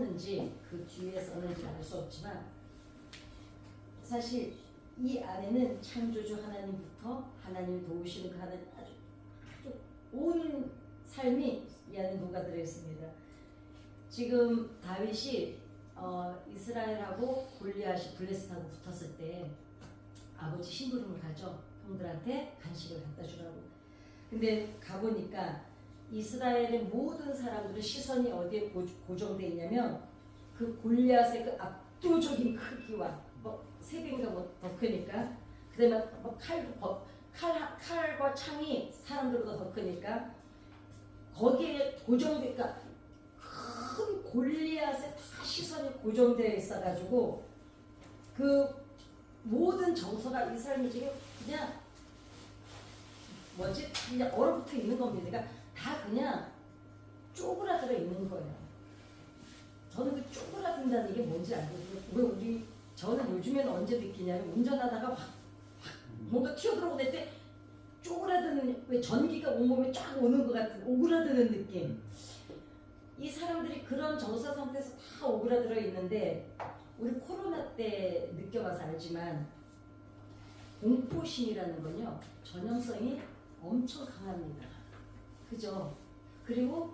썼는지 그 뒤에 썼는지 알 수 없지만 사실 이 안에는 창조주 하나님부터 하나님이 도우시는 그 하나님 아주 온 삶이 이 안에 녹아들어 있습니다. 지금 다윗이 이스라엘하고 골리앗이 블레셋하고 붙었을 때 아버지 심부름을 가죠. 형들한테 간식을 갖다 주라고. 근데 가보니까 이스라엘의 모든 사람들의 시선이 어디에 고정되어 있냐면 그 골리앗의 그 압도적인 크기와 뭐 3배인가 뭐 더 크니까 그 다음에 뭐 칼과 창이 사람들보다 더 크니까 거기에 고정되니까 큰 골리앗에 다 시선이 고정되어 있어가지고 그 모든 정서가 이스라엘 중에 그냥 그냥 얼어붙어 있는 겁니다. 그러니까 다 그냥 쪼그라들어 있는 거예요. 저는 그 쪼그라든다는 게 뭔지 알거든요. 저는 요즘에는 언제 느끼냐면 운전하다가 확 뭔가 튀어들어오고 될 때 쪼그라드는, 왜 전기가 온몸에 쫙 오는 것 같은 오그라드는 느낌. 이 사람들이 그런 정서 상태에서 다 오그라들어 있는데 우리 코로나 때 느껴봐서 알지만 공포심이라는 건요 전염성이 엄청 강합니다. 그죠? 그리고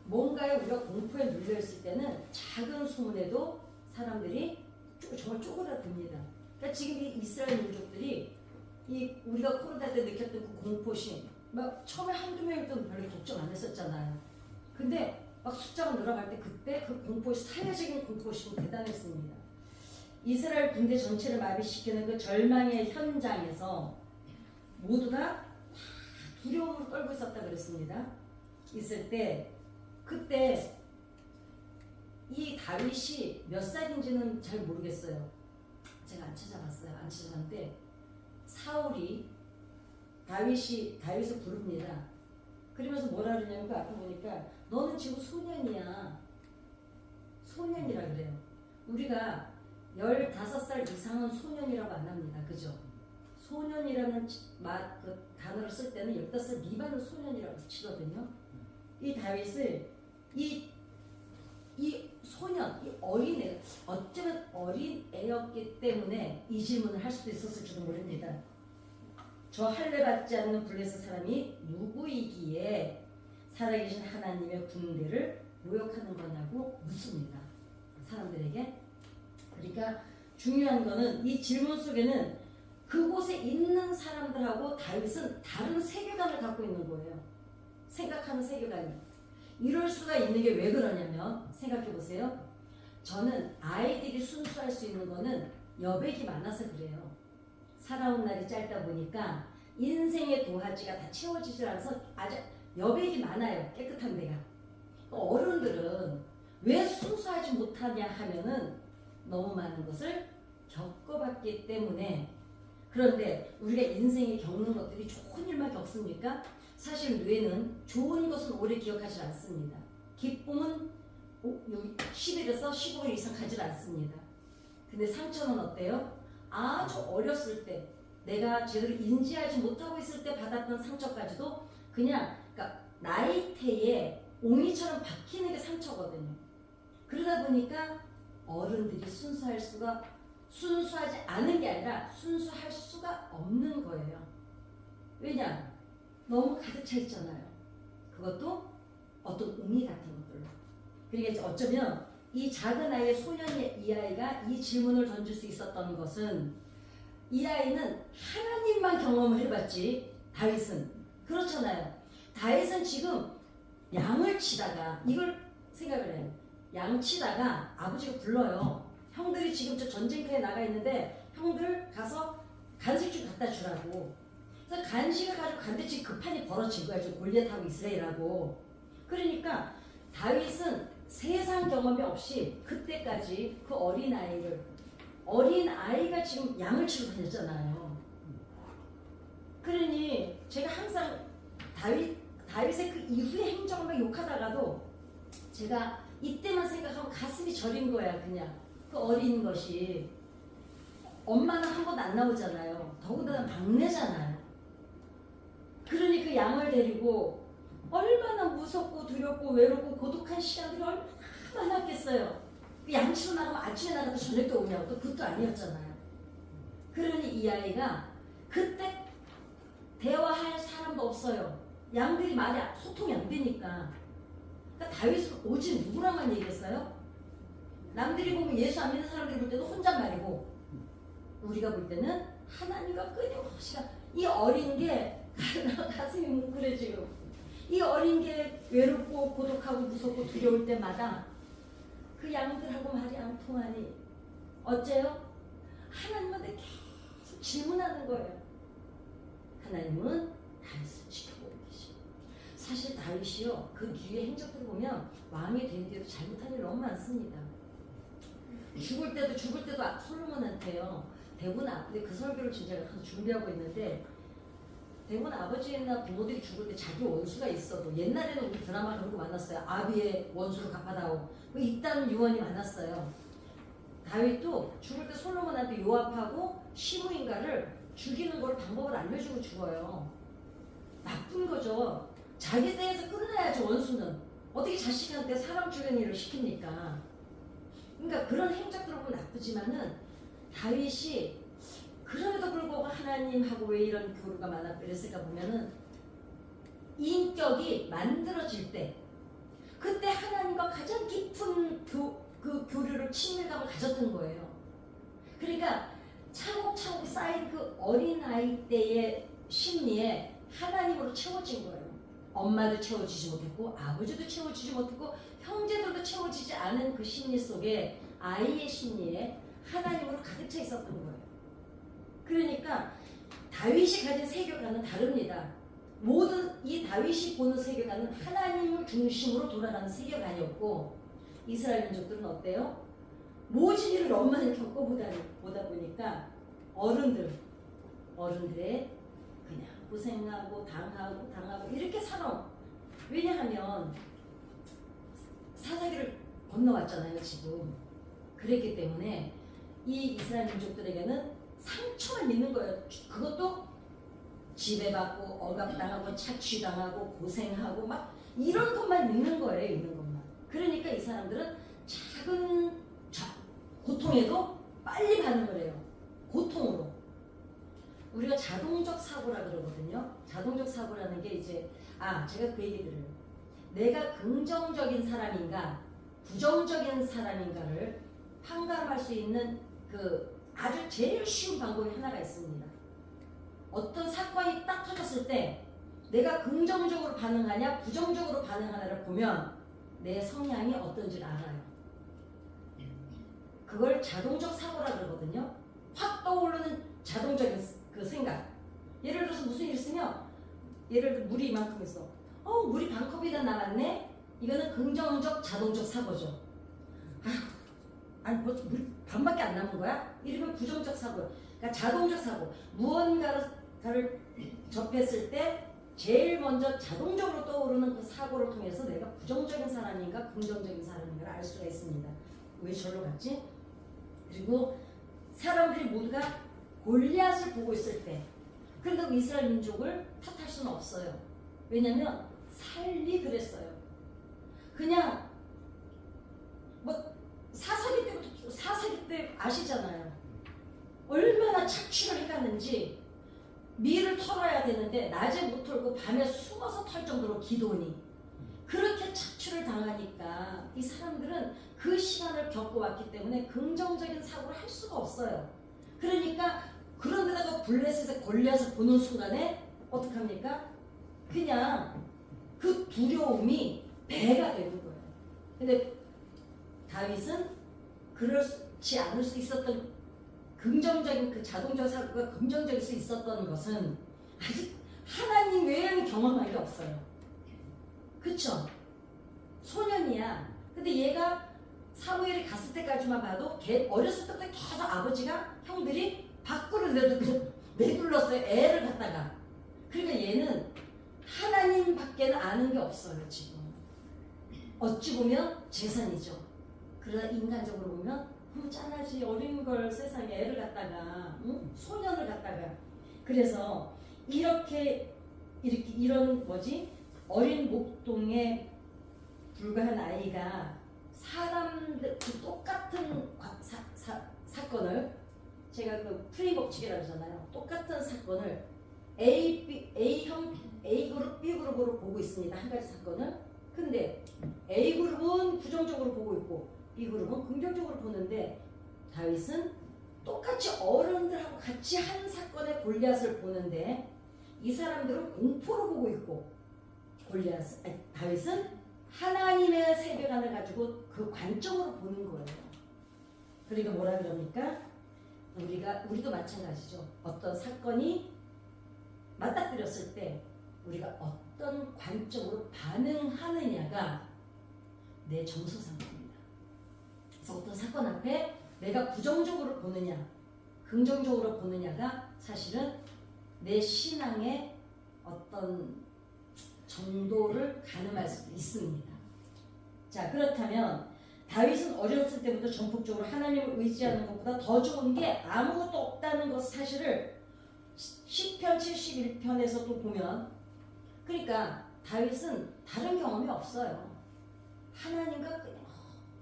뭔가에 우리가 공포에 눌려있을 때는 작은 소문에도 사람들이 정말 쪼그라듭니다. 그러니까 지금 이 이스라엘 민족들이 우리가 코로나 때 느꼈던 그 공포심, 막 처음에 한두 명도 별로 걱정 안 했었잖아요. 근데 막 숫자가 늘어갈 때 그때 그 공포심, 사회적인 공포심이 대단했습니다. 이스라엘 군대 전체를 마비시키는 그 절망의 현장에서 모두 다 두려움을 떨고 있었다 그랬습니다. 있을 때 그때 이 다윗이 몇 살인지는 잘 모르겠어요. 제가 안 찾아봤어요. 안 찾아봤는데 사울이 다윗을 부릅니다. 그러면서 뭐라 그러냐면 그 앞에 보니까 너는 지금 소년이야. 소년이라 그래요. 우리가 15살 이상은 소년이라고 안 합니다. 그죠? 소년이라는 그 단어를 쓸 때는 15살 미만은 소년이라고 치거든요. 이 다윗을 이 소년, 이 어린애, 어쩌면 어린애였기 때문에 이 질문을 할 수도 있었을지도 모릅니다. 저 할례 받지 않는 블레셋 사람이 누구이기에 살아계신 하나님의 군대를 모욕하는 거냐고 묻습니다. 사람들에게. 그러니까 중요한 거는 이 질문 속에는 그곳에 있는 사람들하고 다윗은 다른 세계관을 갖고 있는 거예요. 생각하는 세계관이. 이럴 수가 있는 게 왜 그러냐면 생각해 보세요. 저는 아이들이 순수할 수 있는 거는 여백이 많아서 그래요. 살아온 날이 짧다 보니까 인생의 도화지가 다 채워지질 않아서 아주 여백이 많아요. 깨끗한 데가. 어른들은 왜 순수하지 못하냐 하면은 너무 많은 것을 겪어봤기 때문에. 그런데 우리가 인생에 겪는 것들이 좋은 일만 겪습니까? 사실 뇌는 좋은 것은 오래 기억하지 않습니다. 기쁨은 10일에서 15일 이상 가지 않습니다. 근데 상처는 어때요? 아주 어렸을 때 내가 제대로 인지하지 못하고 있을 때 받았던 상처까지도 그러니까 나이테에 옹이처럼 박히는 게 상처거든요. 그러다 보니까 어른들이 순수하지 않은 게 아니라 순수할 수가 없는 거예요. 왜냐? 너무 가득 차 있잖아요. 그것도 어떤 웅이 같은 것들로. 그러니까 어쩌면 이 작은 아이의 소년의 이 아이가 이 질문을 던질 수 있었던 것은 이 아이는 하나님만 경험을 해봤지 다윗은 그렇잖아요. 다윗은 지금 양을 치다가 이걸 생각을 해요. 양 치다가 아버지가 불러요. 형들이 지금 저 전쟁터에 나가 있는데 형들 가서 간식 좀 갖다 주라고. 그래서 간식을 가지고 갔는데 지금 급한이 벌어진 거야. 지금 골리앗하고 이스라엘하고. 그러니까 다윗은 세상 경험이 없이 그때까지 그 어린아이가 지금 양을 치러 다녔잖아요. 그러니 제가 항상 다윗의 그 이후의 행적을 막 욕하다가도 제가 이때만 생각하면 가슴이 저린 거야. 그냥 그 어린 것이. 엄마는 한 번 안 나오잖아요. 더군다나 막내잖아요. 그러니 그 양을 데리고 얼마나 무섭고 두렵고 외롭고 고독한 시간들이 얼마나 많았겠어요. 양치로 나가면 아침에 나가도 저녁 때 오냐고 또 그것도 아니었잖아요. 그러니 이 아이가 그때 대화할 사람도 없어요. 양들이 말이 소통이 안 되니까. 그러니까 다윗은 오직 누구랑만 얘기했어요? 남들이 보면 예수 안 믿는 사람들이 볼 때는 혼잣말이고 우리가 볼 때는 하나님과 끊임없이 이 어린 게 가슴이 뭉클해지고 이 어린 게 외롭고 고독하고 무섭고 두려울 때마다 그 양들하고 말이 안 통하니 어째요? 하나님한테 계속 질문하는 거예요. 하나님은 다윗을 지켜보고 계시고 사실 다윗이요 그 뒤에 행적들을 보면 왕이 된 뒤에도 잘못한 일 너무 많습니다. 죽을 때도 솔로몬한테요 대부분 근데 그 설교를 지금 제가 준비하고 있는데 대부분 아버지나 부모들이 죽을 때 자기 원수가 있어도 옛날에는 우리 드라마 그런 거 많았어요. 아비의 원수를 갚아다오 뭐 이딴 유언이 많았어요. 다윗도 죽을 때 솔로몬한테 요압하고 시므인가를 죽이는 걸 방법을 알려주고 죽어요. 나쁜 거죠. 자기 때에서 끝나야지 원수는. 어떻게 자식한테 사람 죽이는 일을 시킵니까? 그러니까 그런 행적들을 보면 나쁘지만은 다윗이 그럼에도 불구하고 하나님하고 왜 이런 교류가 많아 그랬을까 보면은 인격이 만들어질 때 그때 하나님과 가장 깊은 그 교류를 친밀감을 가졌던 거예요. 그러니까 차곡차곡 쌓인 그 어린아이 때의 심리에 하나님으로 채워진 거예요. 엄마도 채워지지 못했고 아버지도 채워지지 못했고 형제들도 채워지지 않은 그 심리 속에 아이의 심리에 하나님으로 가득 차 있었던 거예요. 그러니까 다윗이 가진 세계관은 다릅니다. 모든 이 다윗이 보는 세계관은 하나님을 중심으로 돌아가는 세계관이었고 이스라엘 민족들은 어때요? 모진 일을 너무 많이 겪어보다 보니까 어른들의 그냥 고생하고 당하고 이렇게 살아. 왜냐하면 사사기를 건너왔잖아요 지금. 그랬기 때문에 이 이스라엘 민족들에게는 상처만 있는 거예요. 그것도 지배받고 억압당하고 착취당하고 고생하고 막 이런 것만 있는 거예요. 있는 것만. 그러니까 이 사람들은 작은 고통에도 빨리 반응을 해요. 고통으로. 우리가 자동적 사고라 그러거든요. 자동적 사고라는 게 이제 제가 그 얘기 들어요. 내가 긍정적인 사람인가 부정적인 사람인가를 판가름할 수 있는 그 아주 제일 쉬운 방법이 하나가 있습니다. 어떤 사건이 딱 터졌을 때 내가 긍정적으로 반응하냐 부정적으로 반응하냐를 보면 내 성향이 어떤지를 알아요. 그걸 자동적 사고라 그러거든요. 확 떠오르는 자동적인 그 생각. 예를 들어서 무슨 일 있으면 예를 들어 물이 이만큼 있어. 물이 반 컵이나 남았네. 이거는 긍정적 자동적 사고죠. 아니 뭐 물 반밖에 안 남은 거야? 이러면 부정적 사고. 그러니까 자동적 사고. 무언가를 접했을 때 제일 먼저 자동적으로 떠오르는 그 사고를 통해서 내가 부정적인 사람인가 긍정적인 사람인가를 알 수가 있습니다. 왜 절로 갔지? 그리고 사람들이 모두가 골리앗을 보고 있을 때 그런다고 이스라엘 민족을 탓할 수는 없어요. 왜냐면 살리 그랬어요. 그냥 뭐 사사기 때 아시잖아요. 얼마나 착취를 해갔는지 밀을 털어야 되는데 낮에 못 털고 밤에 숨어서 털 정도로 기도니 그렇게 착취를 당하니까 이 사람들은 그 시간을 겪어왔기 때문에 긍정적인 사고를 할 수가 없어요. 그러니까 그런데다가 블레셋의 골리앗을 보는 순간에 어떡합니까? 그냥 그 두려움이 배가 되는 거예요. 근데 다윗은 그렇지 않을 수 있었던 긍정적인 그 자동적 사고가 긍정적일 수 있었던 것은 아직 하나님 외에는 경험한 게 없어요. 그쵸? 소년이야. 근데 얘가 사무엘이 갔을 때까지만 봐도 어렸을 때부터 계속 아버지가 형들이 밖으로 내둘렀어요. 애를 갖다가. 그러니까 얘는 하나님 밖에는 아는 게 없어요. 지금 어찌 보면 재산이죠. 그러나 인간적으로 보면 짠하지 어린 걸 세상에 애를 갖다가 소년을 갖다가 그래서 이런 어린 목동에 불과한 아이가 사람들 그 똑같은 사건을 제가 그 프레임 법칙이라고 하잖아요. 똑같은 사건을 A그룹, B그룹으로 보고 있습니다. 한 가지 사건을. 근데 A그룹은 부정적으로 보고 있고 B그룹은 긍정적으로 보는데 다윗은 똑같이 어른들하고 같이 한 사건의 골리앗을 보는데 이 사람들은 공포로 보고 있고 다윗은 하나님의 세계관을 가지고 그 관점으로 보는 거예요. 그러니까 뭐라 그럽니까? 우리도 마찬가지죠. 어떤 사건이 맞닥뜨렸을 때 우리가 어떤 관점으로 반응하느냐가 내 정서상입니다. 그래서 어떤 사건 앞에 내가 부정적으로 보느냐, 긍정적으로 보느냐가 사실은 내 신앙의 어떤 정도를 가늠할 수도 있습니다. 자, 그렇다면 다윗은 어렸을 때부터 전폭적으로 하나님을 의지하는 것보다 더 좋은 게 아무것도 없다는 것 사실을 시편 71편에서도 보면, 그러니까 다윗은 다른 경험이 없어요. 하나님과 그냥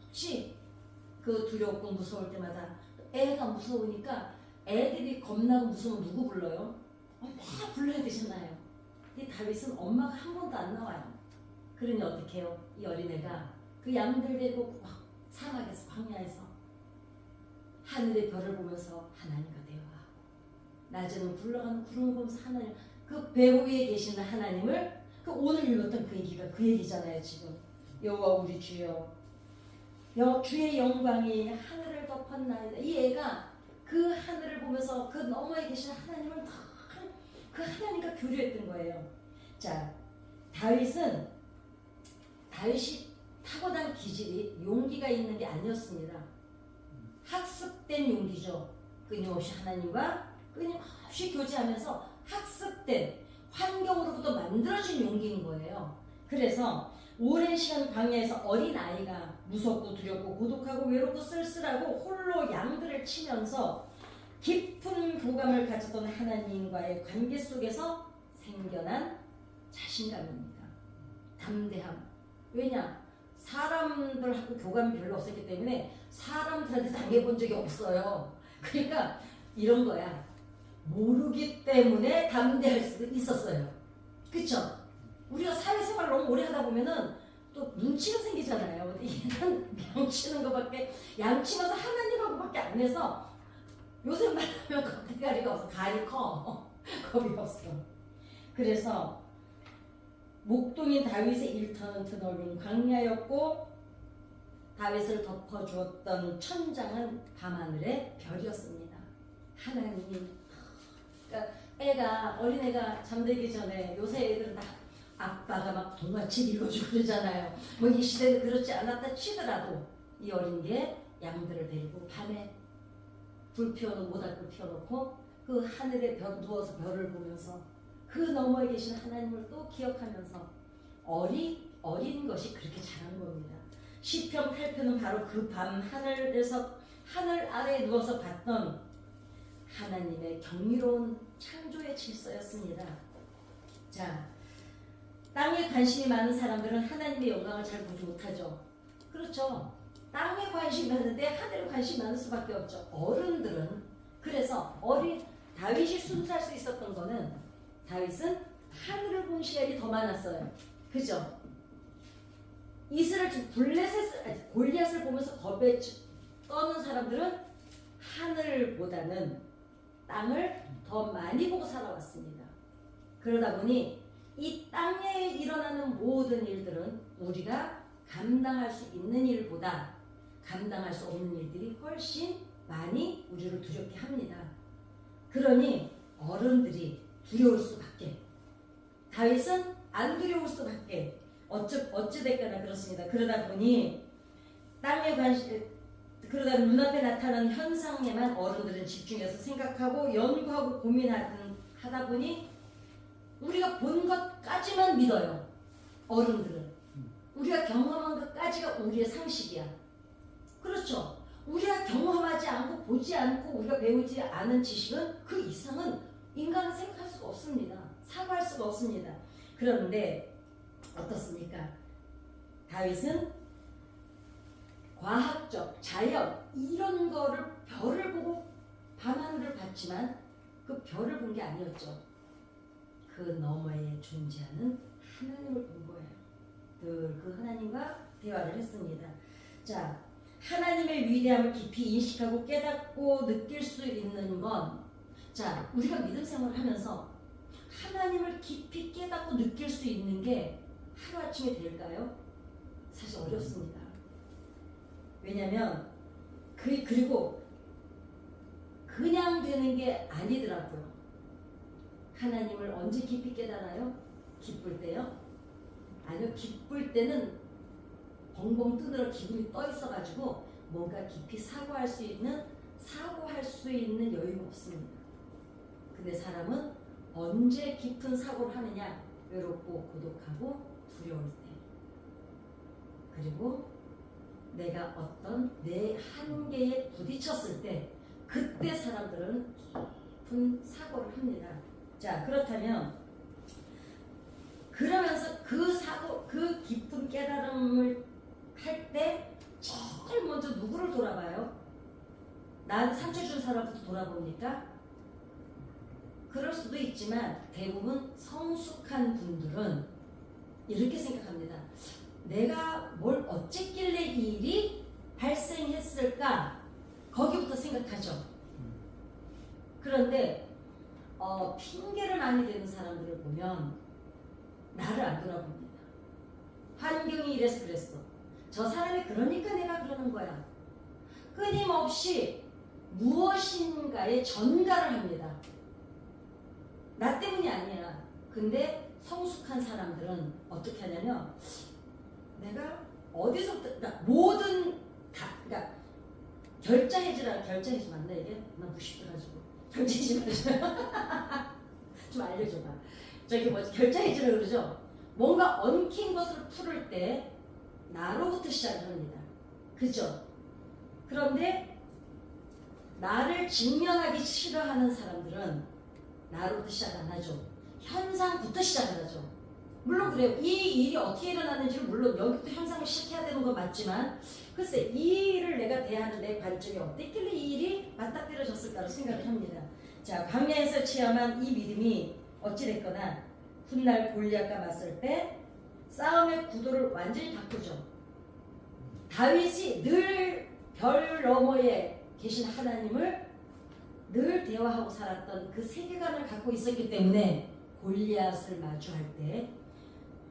혹시 그 두렵고 무서울 때마다 애가 무서우니까 애들이 겁나고 무서우면 누구 불러요? 엄마가 불러야 되잖아요. 이 다윗은 엄마가 한 번도 안 나와요. 그러니 어떻게 해요? 이 어린애가 그 양들 데리고 사막에서 광야에서 하늘의 별을 보면서 하나님과 대화하고 낮에는 굴러가는 구름을 보면서 하나님, 그 배후 위에 계시는 하나님을, 그 오늘 읽었던 그 얘기가 그 얘기잖아요. 지금 여호와 우리 주여 주의 영광이 하늘을 덮었나이다. 이 애가 그 하늘을 보면서 그 너머에 계시는 하나님을 그 하나님과 교류했던 거예요. 자, 다윗이 타고난 기질이 용기가 있는 게 아니었습니다. 학습된 용기죠. 끊임없이 하나님과 끊임없이 교제하면서 학습된 환경으로부터 만들어진 용기인 거예요. 그래서 오랜 시간 광야에서 어린 아이가 무섭고 두렵고 고독하고 외롭고 쓸쓸하고 홀로 양들을 치면서 깊은 교감을 가졌던 하나님과의 관계 속에서 생겨난 자신감입니다. 담대함. 왜냐? 사람들하고 교감이 별로 없었기 때문에 사람들한테 당해본 적이 없어요. 그러니까 이런 거야. 모르기 때문에 담대할 수도 있었어요. 그쵸? 우리가 사회생활 너무 오래 하다 보면은 또 눈치가 생기잖아요. 얘는 양치는 거밖에, 양치면서 하나님하고밖에 안 해서 요새 말하면 겁대가리가 없어. 가리 커. 겁이 없어. 그래서 목동인 다윗의 일터는 드넓은 광야였고 다윗을 덮어주었던 천장은 밤하늘의 별이었습니다. 하나님이, 그러니까 어린애가 잠들기 전에, 요새 애들은 다 아빠가 막 동화책 읽어주고 그러잖아요. 뭐 이 시대는 그렇지 않았다 치더라도 이 어린 게 양들을 데리고 밤에 모닥불 피워놓고 그 하늘에 누워서 별을 보면서 그 너머에 계신 하나님을 또 기억하면서 어린 것이 그렇게 자란 겁니다. 시편 8편은 바로 그 밤 하늘 아래에 누워서 봤던 하나님의 경이로운 창조의 질서였습니다. 자, 땅에 관심이 많은 사람들은 하나님의 영광을 잘 보지 못하죠. 그렇죠. 땅에 관심이 많은데 하늘에 관심이 많을 수밖에 없죠. 어른들은. 그래서 다윗이 순수할 수 있었던 거는, 다윗은 하늘을 본 시간이 더 많았어요. 그죠? 골리앗을 보면서 겁에 떠는 사람들은 하늘보다는 땅을 더 많이 보고 살아왔습니다. 그러다 보니 이 땅에 일어나는 모든 일들은 우리가 감당할 수 있는 일보다 감당할 수 없는 일들이 훨씬 많이 우리를 두렵게 합니다. 그러니 어른들이 두려울 수밖에, 다윗은 안 두려울 수밖에, 어찌됐거나 그렇습니다. 그러다 보니 그러다 눈앞에 나타나는 현상에만 어른들은 집중해서 생각하고 연구하고 고민하다 보니 우리가 본 것까지만 믿어요. 어른들은 우리가 경험한 것까지가 우리의 상식이야. 그렇죠. 우리가 경험하지 않고 보지 않고 우리가 배우지 않은 지식은 그 이상은 인간은 생각할 수가 없습니다. 사고할 수가 없습니다. 그런데 어떻습니까? 다윗은 과학적, 자연 이런 거를 별을 보고 봤지만 그 별을 본 게 아니었죠. 그 너머에 존재하는 하나님을 본 거예요. 늘 그 하나님과 대화를 했습니다. 자, 하나님의 위대함을 깊이 인식하고 깨닫고 느낄 수 있는 건, 자, 우리가 믿음 생활을 하면서 하나님을 깊이 깨닫고 느낄 수 있는 게 하루아침에 될까요? 사실 어렵습니다. 왜냐면 그리고 그냥 되는 게 아니더라고요. 하나님을 언제 깊이 깨달아요? 기쁠 때요? 아니요, 기쁠 때는 벙벙 뜨느라 기분이 떠 있어가지고 뭔가 깊이 사고할 수 있는 여유가 없습니다. 근데 사람은 언제 깊은 사고를 하느냐? 외롭고 고독하고 두려울 때, 그리고 내가 어떤 내 한계에 부딪혔을 때, 그때 사람들은 깊은 사고를 합니다. 자, 그렇다면 그러면서 그 깊은 깨달음을 할 때 제일 먼저 누구를 돌아봐요? 난 상처 준 사람부터 돌아봅니까? 그럴 수도 있지만 대부분 성숙한 분들은 이렇게 생각합니다. 내가 뭘 어쨌길래 이 일이 발생했을까? 거기부터 생각하죠. 그런데 핑계를 많이 대는 사람들을 보면 나를 안 돌아봅니다. 환경이 이래서 그랬어. 저 사람이 그러니까 내가 그러는 거야. 끊임없이 무엇인가에 전가를 합니다. 나 때문이 아니야. 근데 성숙한 사람들은 어떻게 하냐면, 내가 어디서부터, 그러니까 모든 그러니까 결자해지 맞나 이게? 나 무식해가지고 결자해지 맞아요. 좀 알려줘봐. 저기 결자해지라고 그러죠. 뭔가 엉킨 것을 풀을 때 나로부터 시작을 합니다. 그죠? 그런데 나를 직면하기 싫어하는 사람들은 나로부터 시작 안 하죠. 현상부터 시작을 하죠. 물론 그래요. 이 일이 어떻게 일어나는지는 물론 여기부터 현상을 시작해야 되는 건 맞지만, 글쎄 이 일을 내가 대하는 내 관점이 어땠길래 이 일이 맞닥뜨려졌을까로 생각을 합니다. 자, 광야에서 체험한 이 믿음이 어찌됐거나 훗날 골리앗과 맞설 때 싸움의 구도를 완전히 바꾸죠. 다윗이 늘 별 너머에 계신 하나님을 늘 대화하고 살았던 그 세계관을 갖고 있었기 때문에 골리앗을 마주할 때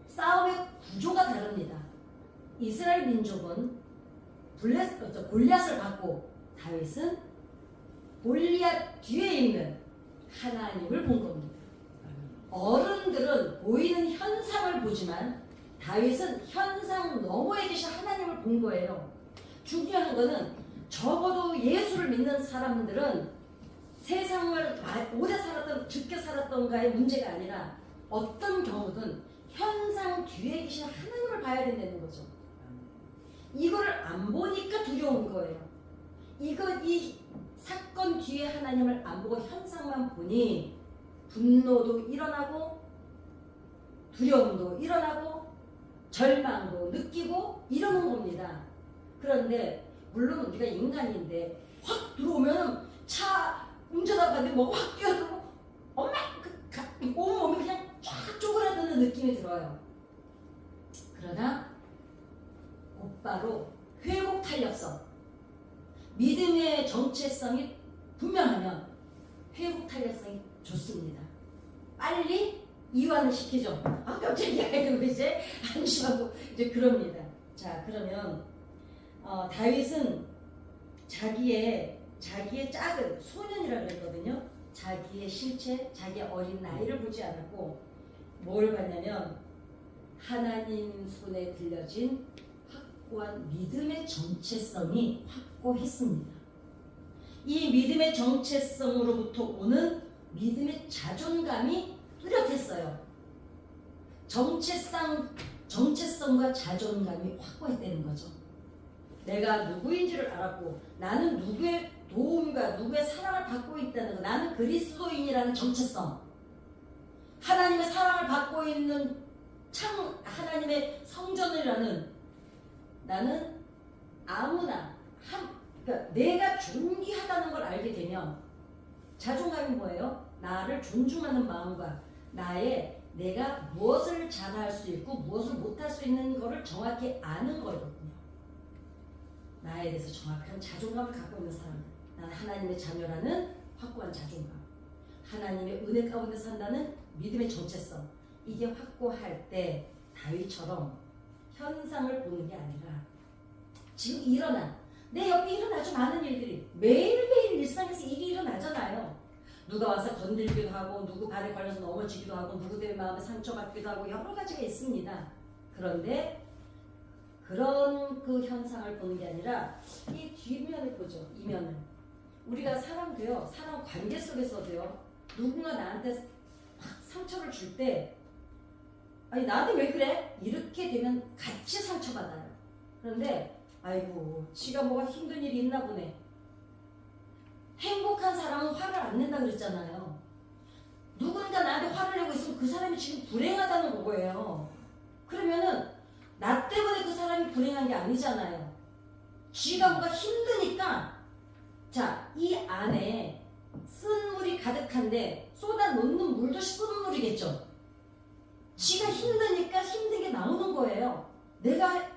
싸움의 구조가 다릅니다. 이스라엘 민족은 골리앗을 받고 다윗은 골리앗 뒤에 있는 하나님을 본 겁니다. 어른들은 보이는 현상을 보지만 다윗은 현상 너머에 계신 하나님을 본 거예요. 중요한 거는 적어도 예수를 믿는 사람들은 세상을 오래 살았던, 적게 살았던가의 문제가 아니라 어떤 경우든 현상 뒤에 계신 하나님을 봐야 된다는 거죠. 이거를 안 보니까 두려운 거예요. 이 사건 뒤에 하나님을 안 보고 현상만 보니 분노도 일어나고 두려움도 일어나고 절망도 느끼고 이러는 겁니다. 그런데 물론 우리가 인간인데 확 들어오면 차 운전하고 가는데 뭐 확 뛰어들고 엄마 온몸이 그냥 쫙 쪼그라드는 느낌이 들어요. 그러나 곧바로 회복 탄력성, 믿음의 정체성이 분명하면 회복 탄력성이 좋습니다. 빨리 이완을 시키죠. 아 깜짝이야 이러고 이제 안심하고 이제 그럽니다. 자, 그러면 다윗은 자기의 작은 소년이라고 그랬거든요. 자기의 실체, 자기의 어린 나이를 보지 않았고 뭘 봤냐면 하나님 손에 들려진 확고한 믿음의 정체성이 확고했습니다. 이 믿음의 정체성으로부터 오는 믿음의 자존감이 뚜렷했어요. 정체성과 자존감이 확고했다는 거죠. 내가 누구인지를 알았고 나는 누구의 도움과 누구의 사랑을 받고 있다는 거, 나는 그리스도인이라는 정체성, 하나님의 사랑을 받고 있는 하나님의 성전이라는, 나는 아무나 그러니까 내가 존귀하다는 걸 알게 되면 자존감이 뭐예요? 나를 존중하는 마음과 내가 무엇을 잘할 수 있고 무엇을 못할 수 있는 것을 정확히 아는 거거든요. 나에 대해서 정확한 자존감을 갖고 있는 사람. 나는 하나님의 자녀라는 확고한 자존감. 하나님의 은혜 가운데 산다는 믿음의 정체성. 이게 확고할 때 다윗처럼 현상을 보는 게 아니라 지금 내 옆에 일어난 아주 많은 일들이 매일매일 일상에서 일이 일어나잖아요. 누가 와서 건들기도 하고 누구 발에 걸려서 넘어지기도 하고 누구 때문에 마음에 상처받기도 하고 여러 가지가 있습니다. 그런데 그런 그 현상을 보는 게 아니라 이 뒷면을 보죠. 이면을. 우리가 사람도요. 사람 관계 속에서도요. 누군가 나한테 막 상처를 줄 때 아니 나한테 왜 그래? 이렇게 되면 같이 상처받아요. 그런데 아이고 지가 뭐가 힘든 일이 있나 보네. 행복한 사람은 화를 안 낸다 그랬잖아요. 누군가 나한테 화를 내고 있으면 그 사람이 지금 불행하다는 거예요. 그러면은 나 때문에 그 사람이 불행한 게 아니잖아요. 지가 뭔가 힘드니까 자, 이 안에 쓴 물이 가득한데 쏟아 놓는 물도 쓴 물이겠죠. 지가 힘드니까 힘든 게 나오는 거예요. 내가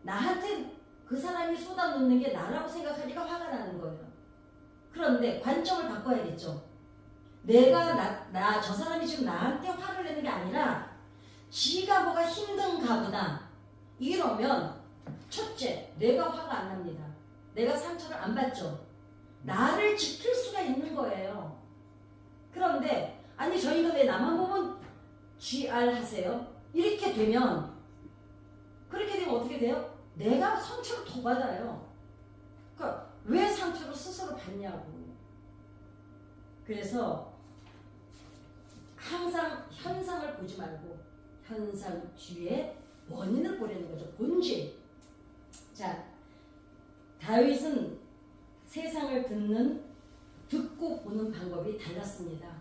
나한테 그 사람이 쏟아 놓는 게 나라고 생각하니까 화가 나는 거예요. 그런데 관점을 바꿔야겠죠. 저 사람이 지금 나한테 화를 내는 게 아니라 지가 뭐가 힘든가 보다. 이러면 첫째, 내가 화가 안 납니다. 내가 상처를 안 받죠. 나를 지킬 수가 있는 거예요. 그런데 아니 저희가 왜 나만 보면 GR 하세요? 이렇게 되면 그렇게 되면 어떻게 돼요? 내가 상처를 더 받아요. 그러니까 왜 상처를 스스로 받냐고. 그래서 항상 현상을 보지 말고 현상 뒤에 원인을 보려는 거죠. 본질. 자, 다윗은 세상을 듣고 보는 방법이 달랐습니다.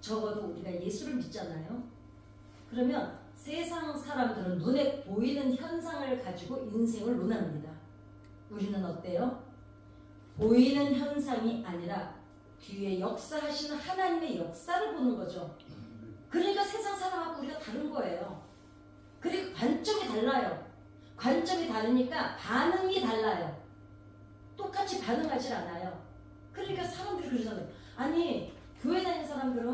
적어도 우리가 예수를 믿잖아요. 그러면 세상 사람들은 눈에 보이는 현상을 가지고 인생을 논합니다. 우리는 어때요? 보이는 현상이 아니라 뒤에 역사하시는 하나님의 역사를 보는 거죠. 그러니까 세상 사람하고 우리가 다른 거예요. 그리고 관점이 달라요. 관점이 다르니까 반응이 달라요. 똑같이 반응하지 않아요. 그러니까 사람들이 그러잖아요. 아니 교회 다니는 사람들은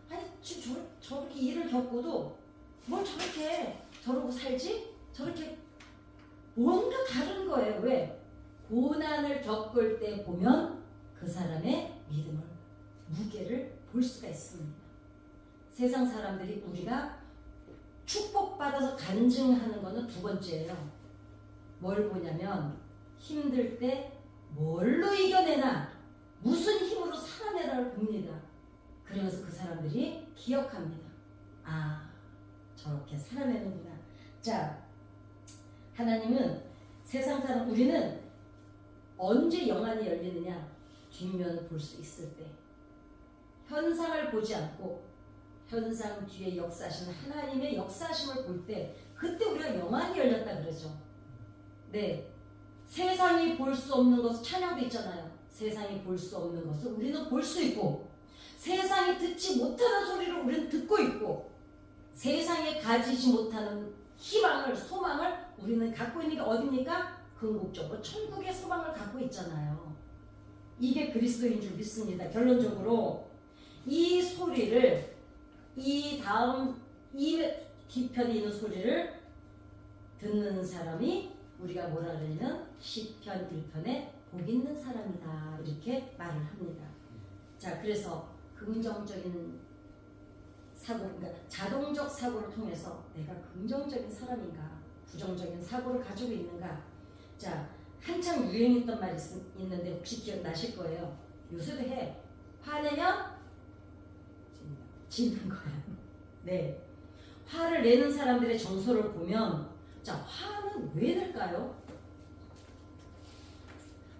아니 지금 저렇게 일을 겪고도 뭘 저러고 살지? 저렇게 뭔가 다른 거예요. 왜? 고난을 겪을 때 보면 그 사람의 믿음을, 무게를 볼 수가 있습니다. 세상 사람들이 우리가 축복받아서 간증하는 거는 두 번째예요. 뭘 보냐면 힘들 때 뭘로 이겨내나 무슨 힘으로 살아내라를 봅니다. 그러면서 그 사람들이 기억합니다. 아, 저렇게 살아내는구나. 자, 하나님은 세상 사람, 우리는 언제 영안이 열리느냐? 뒷면을 볼 수 있을 때. 현상을 보지 않고 현상 뒤에 역사하시는 하나님의 역사하심을 볼 때 그때 우리가 영안이 열렸다 그러죠. 네, 세상이 볼 수 없는 것을 찬양도 있잖아요. 세상이 볼 수 없는 것을 우리는 볼 수 있고 세상이 듣지 못하는 소리를 우리는 듣고 있고 세상에 가지지 못하는 희망을, 소망을 우리는 갖고 있는 게 어딥니까? 궁극적으로 천국의 소망을 갖고 있잖아요. 이게 그리스도인 줄 믿습니다. 결론적으로 이 소리를 이 뒤편에 있는 소리를 듣는 사람이 우리가 뭐라 그러냐면 시편 1편에 복 있는 사람이다 이렇게 말을 합니다. 자, 그래서 긍정적인 사고, 그러니까 자동적 사고를 통해서 내가 긍정적인 사람인가 부정적인 사고를 가지고 있는가. 자, 한창 유행했던 말이 있는데 혹시 기억나실 거예요. 요새도 해. 화내면 짓는 거야. 네. 화를 내는 사람들의 정서를 보면 자, 화는 왜 낼까요?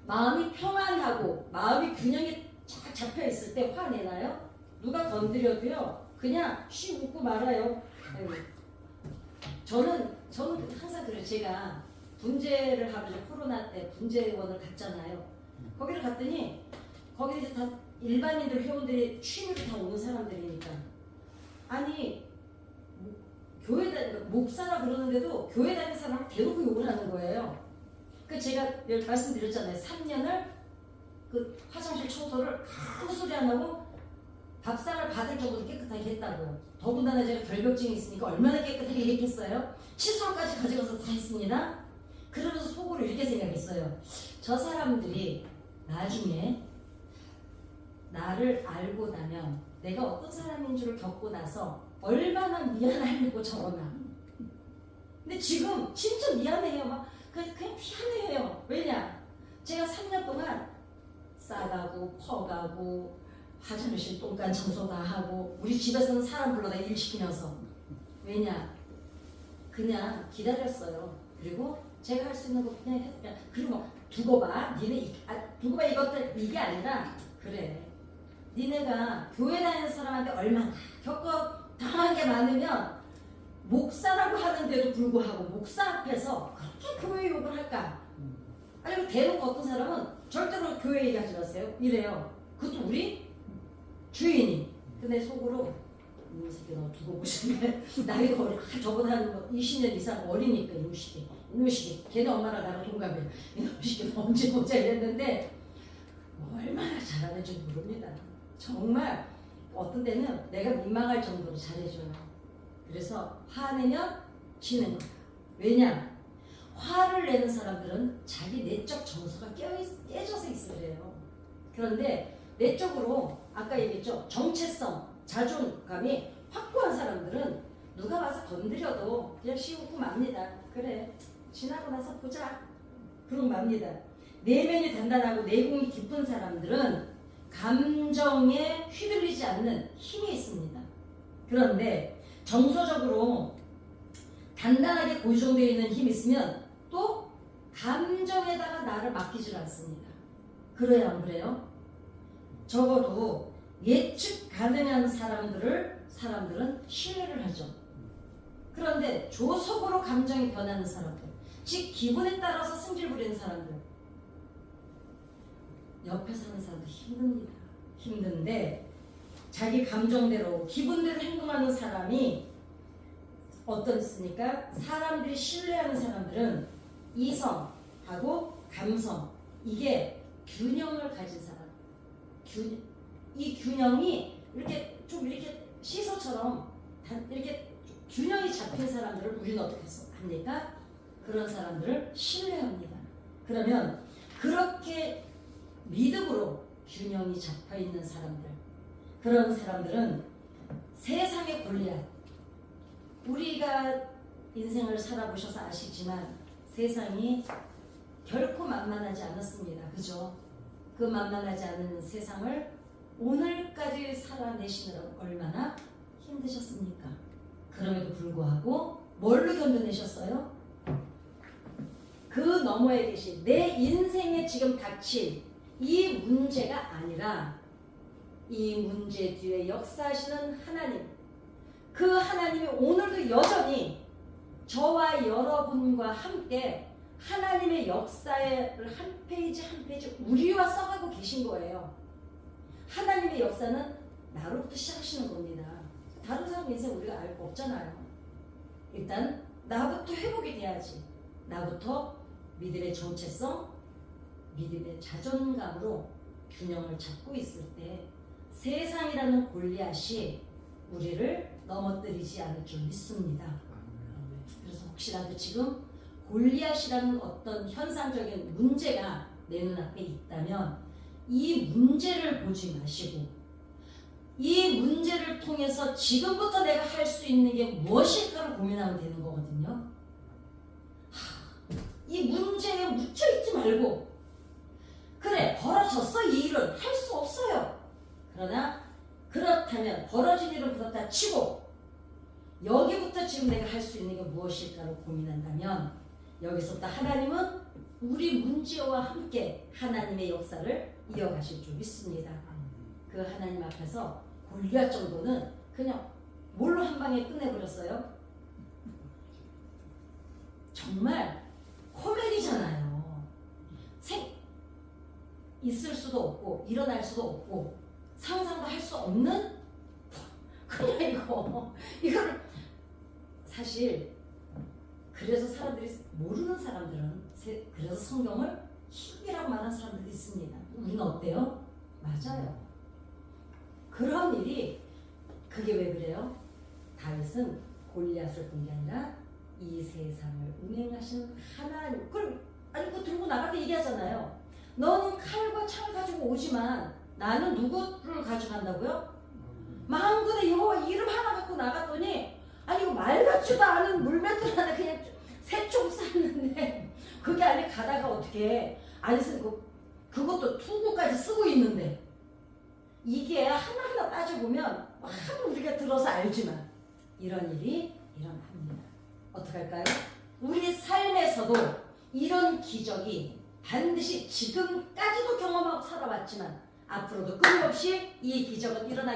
마음이 평안하고 마음이 균형이 잘 잡혀 있을 때 화내나요? 누가 건드려도요 그냥 쉬 웃고 말아요. 저는 항상 그래요. 제가 분재를 하러 코로나 때 분재원을 갔잖아요. 거기를 갔더니 거기 이제 다 일반인들 회원들이 취미로 다 오는 사람들이니까. 아니 교회 목사라 그러는데도 교회 다니는 사람을 대놓고 욕을 하는 거예요. 그 제가 말씀드렸잖아요. 3년을 그 화장실 청소를 아무 소리 안 하고 밥상을 받을 정도로 깨끗하게 했다고요. 더군다나 제가 결벽증이 있으니까 얼마나 깨끗하게 했겠어요? 칫솔까지 가져가서 다 했습니다. 그러면서 속으로 이렇게 생각했어요. 저 사람들이 나중에 나를 알고 나면 내가 어떤 사람인 줄을 겪고 나서 얼마나 미안하려고 저러나. 근데 지금 진짜 미안해요. 막 그냥 미안해요. 왜냐? 제가 3년 동안 싸가고 퍼가고 화장실 똥간 청소 다 하고 우리 집에서는 사람 불러다 일 시키면서. 왜냐? 그냥 기다렸어요. 그리고 제가 할 수 있는 거 그냥 했어요. 그리고 두고 봐. 두고 봐 이것들 이게 아니라 그래. 니네가 교회 다니는 사람한테 얼마나 당한 게 많으면 목사라고 하는데도 불구하고 목사 앞에서 그렇게 교회 욕을 할까? 아니면 대놓고 어떤 사람은 절대로 교회 얘기하지 마세요. 이래요. 그것도 우리 주인이. 근데 속으로 이 새끼 너 두고 보시면 나이가 저보다 한 20년 이상 어리니까 이놈 새끼 걔네 엄마랑 나랑 동갑이에요. 이놈 새끼 너 언제 보자 이랬는데 얼마나 잘하는지 모릅니다. 정말 어떤 때는 내가 민망할 정도로 잘해줘요. 그래서 화내면 지는 거야. 왜냐? 화를 내는 사람들은 자기 내적 정서가 깨져서 있어 그래요. 그런데 내적으로 아까 얘기했죠. 정체성, 자존감이 확고한 사람들은 누가 와서 건드려도 그냥 씌우고 맙니다. 그래 지나고 나서 보자. 그러고 맙니다. 내면이 단단하고 내공이 깊은 사람들은 감정에 휘둘리지 않는 힘이 있습니다. 그런데 정서적으로 단단하게 고정되어 있는 힘이 있으면 또 감정에다가 나를 맡기질 않습니다. 그래요 안 그래요? 적어도 예측 가능한 사람들은 신뢰를 하죠. 그런데 조속으로 감정이 변하는 사람들, 즉 기분에 따라서 승질 부리는 사람들, 옆에 사는 사람도 힘듭니다. 힘든데 자기 감정대로 기분대로 행동하는 사람이 어떻습니까? 사람들이 신뢰하는 사람들은 이성하고 감성, 이게 균형을 가진 사람. 이 균형이 이렇게 좀 이렇게 시소처럼 이렇게 균형이 잡힌 사람들을 우리는 어떻게 합니까? 그런 사람들을 신뢰합니다. 그러면 그렇게 믿음으로 균형이 잡혀 있는 사람들, 그런 사람들은 세상의 골리앗, 우리가 인생을 살아보셔서 아시지만 세상이 결코 만만하지 않았습니다. 그죠? 그 만만하지 않은 세상을 오늘까지 살아내시느라 얼마나 힘드셨습니까? 그럼에도 불구하고 뭘로 견뎌내셨어요? 그 너머에 계신 내 인생에 지금 닥친 이 문제가 아니라 이 문제 뒤에 역사하시는 하나님, 그 하나님이 오늘도 여전히 저와 여러분과 함께 하나님의 역사를 한 페이지 한 페이지 우리와 써가고 계신 거예요. 하나님의 역사는 나로부터 시작하시는 겁니다. 다른 사람 인생 우리가 알 거 없잖아요. 일단 나부터 회복이 돼야지. 나부터 믿음의 정체성, 믿음의 자존감으로 균형을 잡고 있을 때 세상이라는 골리앗이 우리를 넘어뜨리지 않을 줄 믿습니다. 그래서 혹시라도 지금 골리앗이라는 어떤 현상적인 문제가 내 눈앞에 있다면 이 문제를 보지 마시고 이 문제를 통해서 지금부터 내가 할 수 있는 게 무엇일까를 고민하면 되는 거거든요. 이 문제에 묻혀있지 말고 그래 벌어졌어 이 일은 할 수 없어요. 그러나 그렇다면 벌어진 일은 그렇다 치고 여기부터 지금 내가 할 수 있는 게 무엇일까로 고민한다면 여기서부터 하나님은 우리 문제와 함께 하나님의 역사를 이어가실 줄 믿습니다. 그 하나님 앞에서 골리앗 정도는 그냥 뭘로 한 방에 끝내버렸어요. 정말 코미디잖아요. 있을 수도 없고 일어날 수도 없고 상상도 할 수 없는 그냥 이거를 사실 그래서 사람들이 모르는 사람들은 그래서 성경을 희곡이라고 말하는 사람들이 있습니다. 우리는 어때요? 맞아요. 그런 일이 그게 왜 그래요? 다윗은 골리앗을 본 게 아니라 이 세상을 운행하시는 하나님. 그럼 아니 그거 들고 나갈 때 얘기하잖아요. 너는 칼과 창을 가지고 오지만 나는 누구를 가져간다고요? 만군의 여호와 이름 하나 갖고 나갔더니 아니 이거 말 같지도 않은 물맷돌 하나 그냥 새총 쐈는데 그게 아니 가다가 어떻게 아니 그것도 투구까지 쓰고 있는데 이게 하나하나 따져보면 한 우리가 들어서 알지만 이런 일이 일어납니다. 어떡할까요? 우리 삶에서도 이런 기적이 반드시 지금까지도 경험하고 살아왔지만 앞으로도 끊임없이 이 기적은 일어나게